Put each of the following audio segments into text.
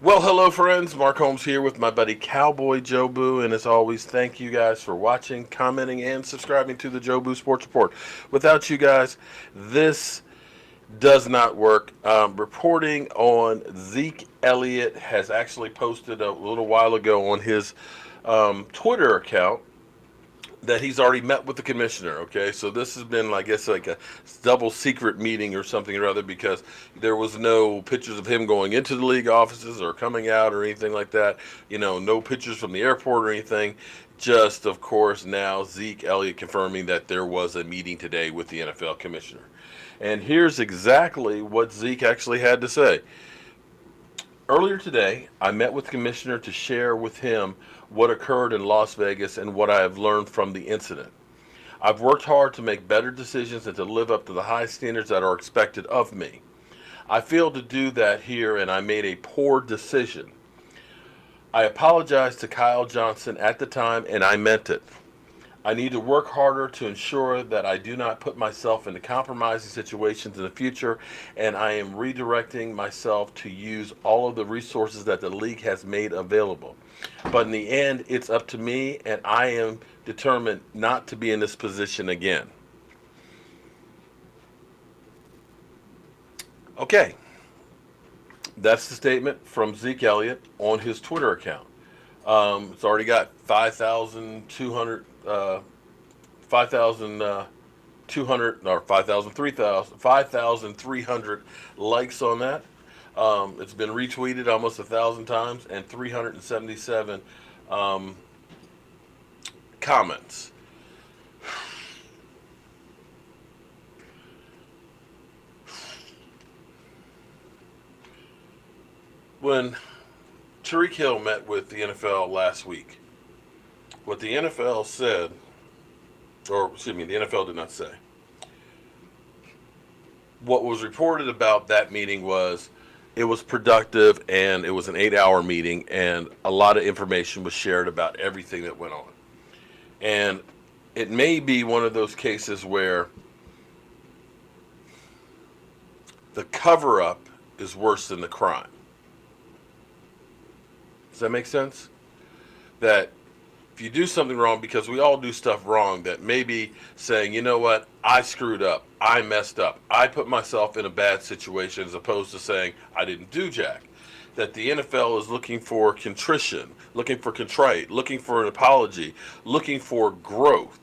Well, hello, friends. Mark Holmes here with my buddy Cowboy Joe Boo. And as always, thank you guys for watching, commenting, and subscribing to the Joe Boo Sports Report. Without you guys, this does not work. Reporting on Zeke Elliott has actually posted a little while ago on his Twitter account that he's already met with the commissioner. Okay, so this has been, I guess, like a double secret meeting or something or other, because there was no pictures of him going into the league offices or coming out or anything like that. No pictures from the airport or anything. Just, of course, now Zeke Elliott confirming that there was a meeting today with the NFL commissioner. And here's exactly what Zeke actually had to say. Earlier today, I met with the commissioner to share with him what occurred in Las Vegas and what I have learned from the incident. I've worked hard to make better decisions and to live up to the high standards that are expected of me. I failed to do that here and I made a poor decision. I apologized to Kyle Johnson at the time and I meant it. I need to work harder to ensure that I do not put myself into compromising situations in the future, and I am redirecting myself to use all of the resources that the league has made available. But in the end, it's up to me, and I am determined not to be in this position again. Okay, that's the statement from Zeke Elliott on his Twitter account. It's already got 5,200 or 5,300 likes on that. It's been retweeted almost 1,000 times and 377 um, comments. When Tariq Hill met with the NFL last week, what the NFL said, or excuse me, the NFL did not say. What was reported about that meeting was it was productive and it was an 8 hour meeting, and a lot of information was shared about everything that went on. And it may be one of those cases where the cover up is worse than the crime. Does that make sense? That if you do something wrong, because we all do stuff wrong, that maybe saying, you know what, I screwed up, I messed up, I put myself in a bad situation, as opposed to saying I didn't do jack. That the NFL is looking for contrition, looking for contrite, looking for an apology, looking for growth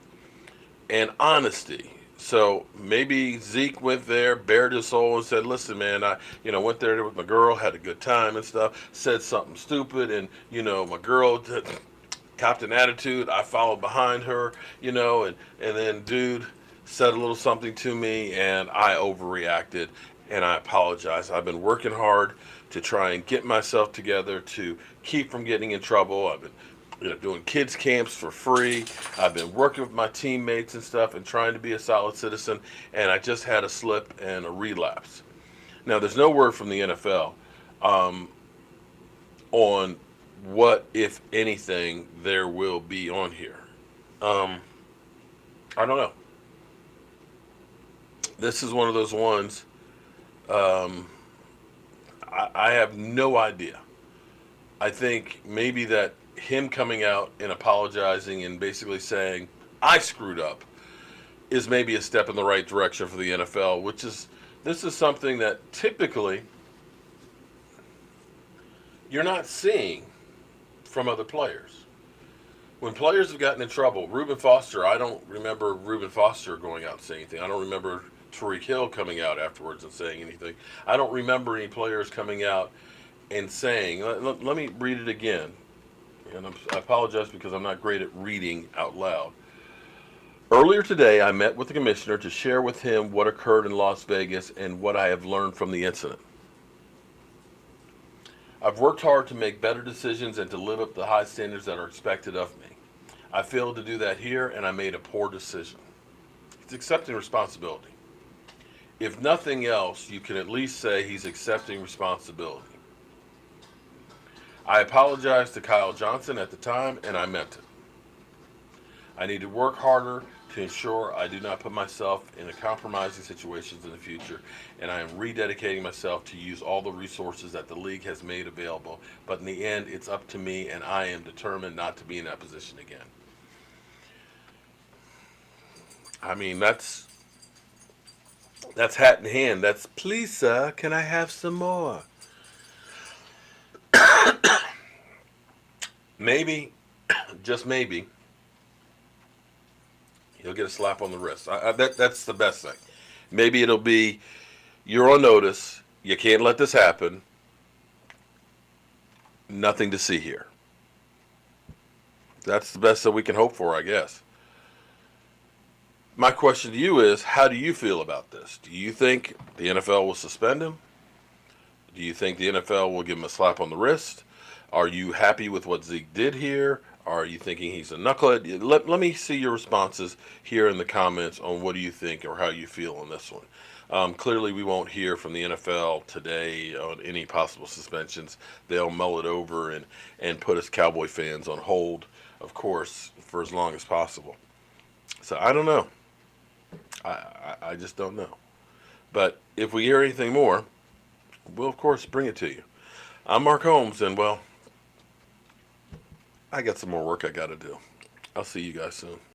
and honesty. So maybe Zeke went there, bared his soul, and said, "Listen, man, I, went there with my girl, had a good time and stuff. Said something stupid, and my girl copped an attitude. I followed behind her, and then dude said a little something to me, and I overreacted, and I apologize. I've been working hard to try and get myself together to keep from getting in trouble. I've been doing kids camps for free. I've been working with my teammates and stuff and trying to be a solid citizen, and I just had a slip and a relapse." Now, there's no word from the NFL um, on what, if anything, there will be on here. Um, I don't know. This is one of those ones. Um, I have no idea. I think maybe that him coming out and apologizing and basically saying, I screwed up, is maybe a step in the right direction for the NFL, which is, this is something that typically you're not seeing from other players. When players have gotten in trouble, Reuben Foster, I don't remember Reuben Foster going out and saying anything. I don't remember Tariq Hill coming out afterwards and saying anything. I don't remember any players coming out and saying, let me read it again. And I apologize because I'm not great at reading out loud. Earlier today, I met with the commissioner to share with him what occurred in Las Vegas and what I have learned from the incident. I've worked hard to make better decisions and to live up to the high standards that are expected of me. I failed to do that here and I made a poor decision. He's accepting responsibility. If nothing else, you can at least say he's accepting responsibility. I apologized to Kyle Johnson at the time and I meant it. I need to work harder to ensure I do not put myself in a compromising situations in the future, and I am rededicating myself to use all the resources that the league has made available. But in the end, it's up to me, and I am determined not to be in that position again. I mean, that's hat in hand. That's, please, sir, can I have some more? Maybe, just maybe, he'll get a slap on the wrist. That's the best thing. Maybe it'll be, you're on notice. You can't let this happen. Nothing to see here. That's the best that we can hope for, I guess. My question to you is, how do you feel about this? Do you think the NFL will suspend him? Do you think the NFL will give him a slap on the wrist? Are you happy with what Zeke did here? Are you thinking he's a knucklehead? Let me see your responses here in the comments on what do you think or how you feel on this one. Clearly, we won't hear from the NFL today on any possible suspensions. They'll mull it over and put us Cowboy fans on hold, of course, for as long as possible. So I don't know. I just don't know. But if we hear anything more, we'll, of course, bring it to you. I'm Mark Holmes, and, well, I got some more work I got to do. I'll see you guys soon.